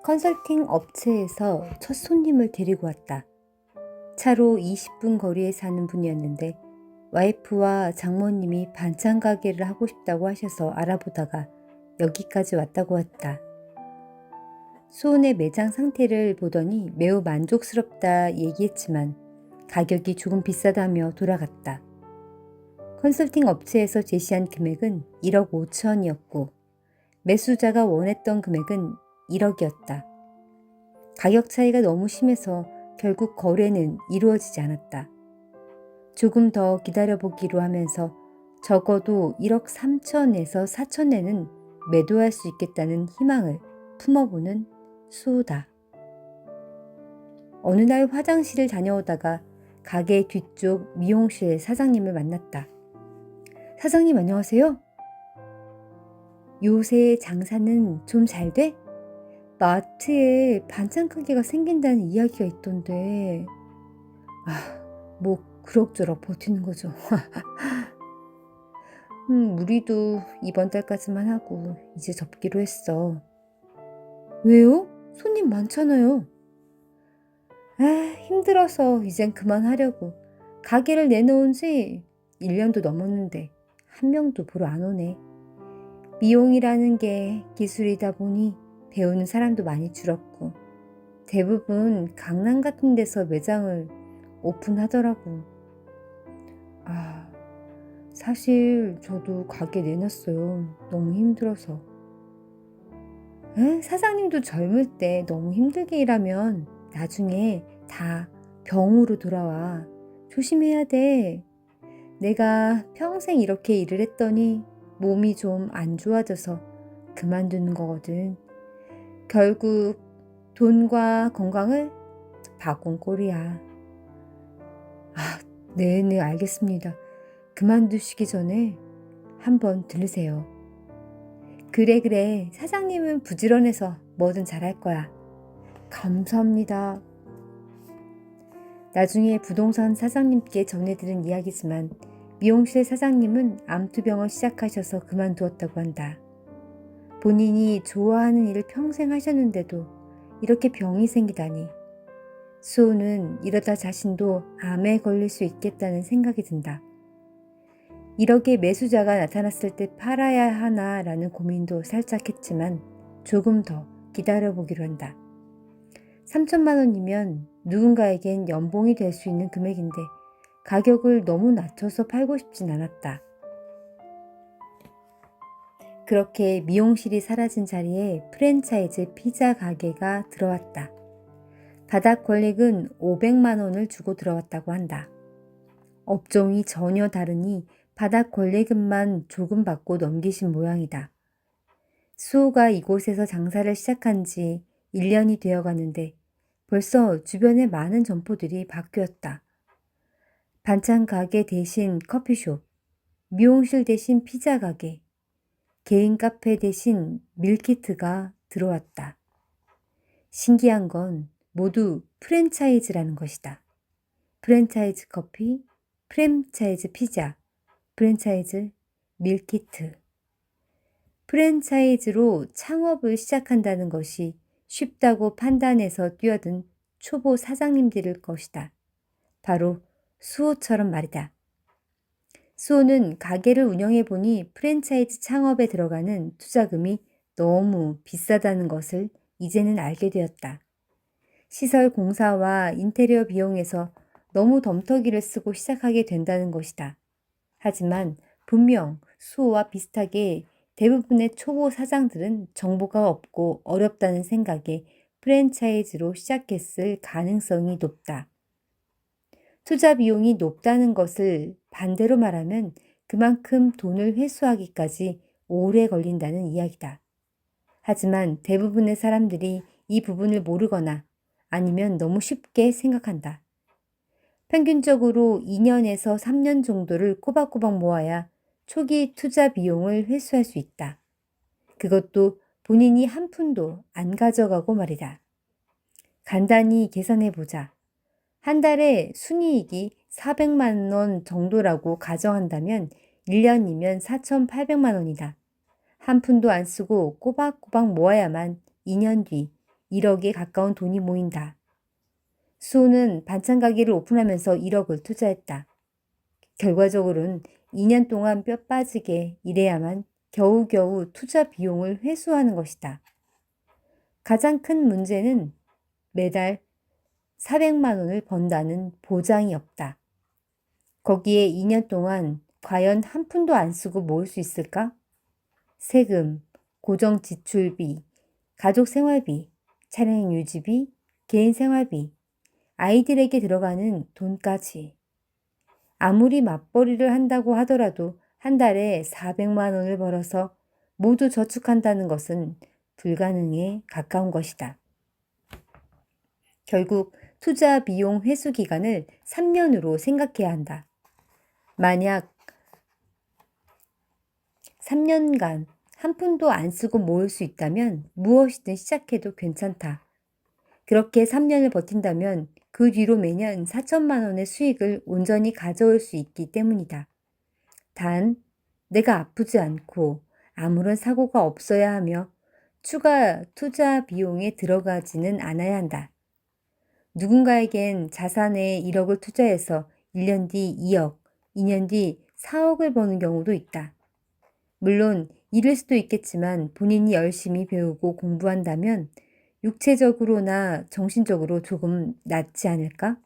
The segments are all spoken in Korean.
컨설팅 업체에서 첫 손님을 데리고 왔다. 차로 20분 거리에 사는 분이었는데 와이프와 장모님이 반찬 가게를 하고 싶다고 하셔서 알아보다가 여기까지 왔다고 했다. 수온의 매장 상태를 보더니 매우 만족스럽다 얘기했지만 가격이 조금 비싸다며 돌아갔다. 컨설팅 업체에서 제시한 금액은 1억 5천이었고 매수자가 원했던 금액은 1억이었다. 가격 차이가 너무 심해서 결국 거래는 이루어지지 않았다. 조금 더 기다려보기로 하면서 적어도 1억 3천에서 4천에는 매도할 수 있겠다는 희망을 품어보는 수호다. 어느 날 화장실을 다녀오다가 가게 뒤쪽 미용실 사장님을 만났다. 사장님 안녕하세요? 요새 장사는 좀 잘 돼? 마트에 반찬 가게가 생긴다는 이야기가 있던데 뭐 그럭저럭 버티는 거죠. 우리도 이번 달까지만 하고 이제 접기로 했어. 왜요? 손님 많잖아요. 힘들어서 이젠 그만하려고. 가게를 내놓은 지 1년도 넘었는데 한 명도 보러 안 오네. 미용이라는 게 기술이다 보니 배우는 사람도 많이 줄었고 대부분 강남 같은 데서 매장을 오픈하더라고. 사실 저도 가게 내놨어요. 너무 힘들어서. 사장님도 젊을 때 너무 힘들게 일하면 나중에 다 병으로 돌아와. 조심해야 돼. 내가 평생 이렇게 일을 했더니 몸이 좀 안 좋아져서 그만두는 거거든. 결국 돈과 건강을 바꾼 꼴이야. 네, 알겠습니다. 그만두시기 전에 한번 들으세요. 그래. 사장님은 부지런해서 뭐든 잘할 거야. 감사합니다. 나중에 부동산 사장님께 전해들은 이야기지만 미용실 사장님은 암투병을 시작하셔서 그만두었다고 한다. 본인이 좋아하는 일을 평생 하셨는데도 이렇게 병이 생기다니. 수호는 이러다 자신도 암에 걸릴 수 있겠다는 생각이 든다. 1억의 매수자가 나타났을 때 팔아야 하나라는 고민도 살짝 했지만 조금 더 기다려보기로 한다. 3천만 원이면 누군가에겐 연봉이 될 수 있는 금액인데 가격을 너무 낮춰서 팔고 싶진 않았다. 그렇게 미용실이 사라진 자리에 프랜차이즈 피자 가게가 들어왔다. 바닥 권리금 500만 원을 주고 들어왔다고 한다. 업종이 전혀 다르니 바닥 권리금만 조금 받고 넘기신 모양이다. 수호가 이곳에서 장사를 시작한 지 1년이 되어가는데 벌써 주변에 많은 점포들이 바뀌었다. 반찬 가게 대신 커피숍, 미용실 대신 피자 가게, 개인 카페 대신 밀키트가 들어왔다. 신기한 건 모두 프랜차이즈라는 것이다. 프랜차이즈 커피, 프랜차이즈 피자, 프랜차이즈 밀키트. 프랜차이즈로 창업을 시작한다는 것이 쉽다고 판단해서 뛰어든 초보 사장님들일 것이다. 바로 수호처럼 말이다. 수호는 가게를 운영해보니 프랜차이즈 창업에 들어가는 투자금이 너무 비싸다는 것을 이제는 알게 되었다. 시설 공사와 인테리어 비용에서 너무 덤터기를 쓰고 시작하게 된다는 것이다. 하지만 분명 수호와 비슷하게 대부분의 초보 사장들은 정보가 없고 어렵다는 생각에 프랜차이즈로 시작했을 가능성이 높다. 투자 비용이 높다는 것을 반대로 말하면 그만큼 돈을 회수하기까지 오래 걸린다는 이야기다. 하지만 대부분의 사람들이 이 부분을 모르거나 아니면 너무 쉽게 생각한다. 평균적으로 2년에서 3년 정도를 꼬박꼬박 모아야 초기 투자 비용을 회수할 수 있다. 그것도 본인이 한 푼도 안 가져가고 말이다. 간단히 계산해보자. 한 달에 순이익이 400만 원 정도라고 가정한다면 1년이면 4,800만 원이다. 한 푼도 안 쓰고 꼬박꼬박 모아야만 2년 뒤 1억에 가까운 돈이 모인다. 수호는 반찬 가게를 오픈하면서 1억을 투자했다. 결과적으로는 2년 동안 뼈 빠지게 일해야만 겨우겨우 투자 비용을 회수하는 것이다. 가장 큰 문제는 매달 400만 원을 번다는 보장이 없다. 거기에 2년 동안 과연 한 푼도 안 쓰고 모을 수 있을까? 세금, 고정 지출비, 가족 생활비, 차량 유지비, 개인 생활비, 아이들에게 들어가는 돈까지. 아무리 맞벌이를 한다고 하더라도 한 달에 400만 원을 벌어서 모두 저축한다는 것은 불가능에 가까운 것이다. 결국 투자 비용 회수 기간을 3년으로 생각해야 한다. 만약 3년간 한 푼도 안 쓰고 모을 수 있다면 무엇이든 시작해도 괜찮다. 그렇게 3년을 버틴다면 그 뒤로 매년 4천만 원의 수익을 온전히 가져올 수 있기 때문이다. 단, 내가 아프지 않고 아무런 사고가 없어야 하며 추가 투자 비용에 들어가지는 않아야 한다. 누군가에겐 자산에 1억을 투자해서 1년 뒤 2억, 2년 뒤 4억을 버는 경우도 있다. 물론 이럴 수도 있겠지만 본인이 열심히 배우고 공부한다면 육체적으로나 정신적으로 조금 낫지 않을까?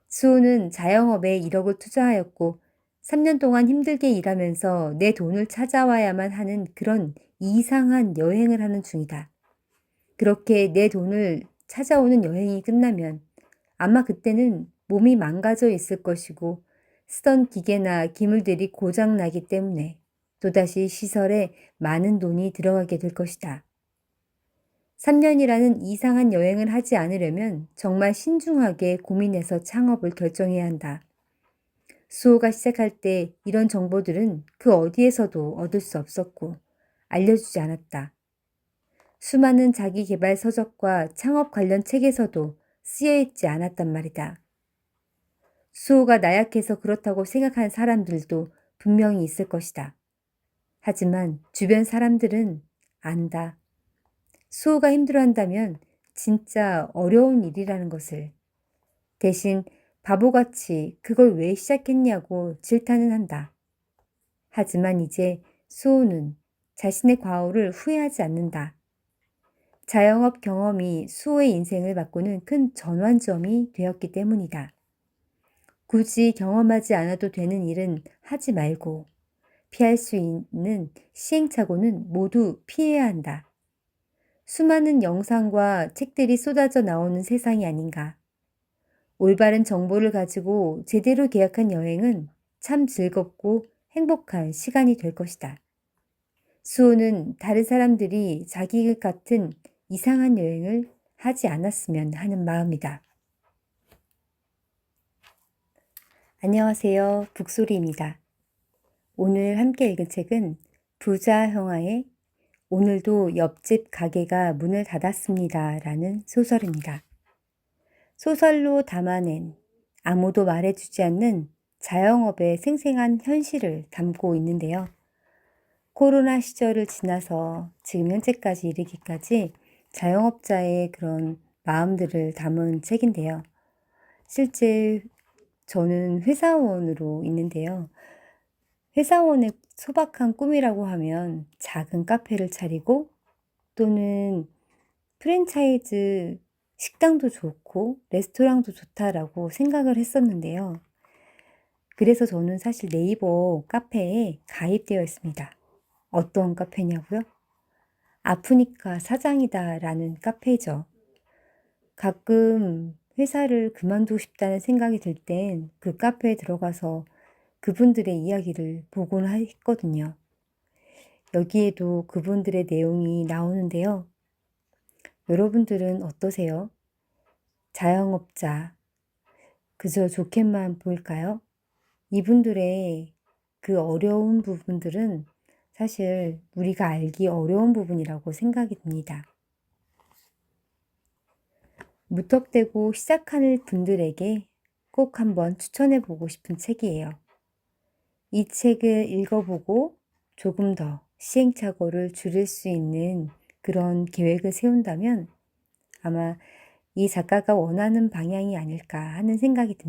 수호는 자영업에 1억을 투자하였고 3년 동안 힘들게 일하면서 내 돈을 찾아와야만 하는 그런 이상한 여행을 하는 중이다. 그렇게 내 돈을 찾아오는 여행이 끝나면 아마 그때는 몸이 망가져 있을 것이고 쓰던 기계나 기물들이 고장나기 때문에 또다시 시설에 많은 돈이 들어가게 될 것이다. 3년이라는 이상한 여행을 하지 않으려면 정말 신중하게 고민해서 창업을 결정해야 한다. 수호가 시작할 때 이런 정보들은 그 어디에서도 얻을 수 없었고 알려주지 않았다. 수많은 자기 개발 서적과 창업 관련 책에서도 쓰여있지 않았단 말이다. 수호가 나약해서 그렇다고 생각하는 사람들도 분명히 있을 것이다. 하지만 주변 사람들은 안다. 수호가 힘들어한다면 진짜 어려운 일이라는 것을. 대신 바보같이 그걸 왜 시작했냐고 질타는 한다. 하지만 이제 수호는 자신의 과오를 후회하지 않는다. 자영업 경험이 수호의 인생을 바꾸는 큰 전환점이 되었기 때문이다. 굳이 경험하지 않아도 되는 일은 하지 말고 피할 수 있는 시행착오는 모두 피해야 한다. 수많은 영상과 책들이 쏟아져 나오는 세상이 아닌가. 올바른 정보를 가지고 제대로 계약한 여행은 참 즐겁고 행복한 시간이 될 것이다. 수호는 다른 사람들이 자기 같은 이상한 여행을 하지 않았으면 하는 마음이다. 안녕하세요. 북소리입니다. 오늘 함께 읽을 책은 부자 형아의 오늘도 옆집 가게가 문을 닫았습니다. 라는 소설입니다. 소설로 담아낸 아무도 말해주지 않는 자영업의 생생한 현실을 담고 있는데요. 코로나 시절을 지나서 지금 현재까지 이르기까지 자영업자의 그런 마음들을 담은 책인데요. 실제 저는 회사원으로 있는데요. 회사원의 소박한 꿈이라고 하면 작은 카페를 차리고 또는 프랜차이즈 식당도 좋고 레스토랑도 좋다라고 생각을 했었는데요. 그래서 저는 사실 네이버 카페에 가입되어 있습니다. 어떤 카페냐고요? 아프니까 사장이다 라는 카페죠. 가끔 회사를 그만두고 싶다는 생각이 들 땐 그 카페에 들어가서 그분들의 이야기를 보곤 했거든요. 여기에도 그분들의 내용이 나오는데요. 여러분들은 어떠세요? 자영업자, 그저 좋게만 보일까요? 이분들의 그 어려운 부분들은 사실 우리가 알기 어려운 부분이라고 생각이 듭니다. 무턱대고 시작하는 분들에게 꼭 한번 추천해 보고 싶은 책이에요. 이 책을 읽어보고 조금 더 시행착오를 줄일 수 있는 그런 계획을 세운다면 아마 이 작가가 원하는 방향이 아닐까 하는 생각이 듭니다.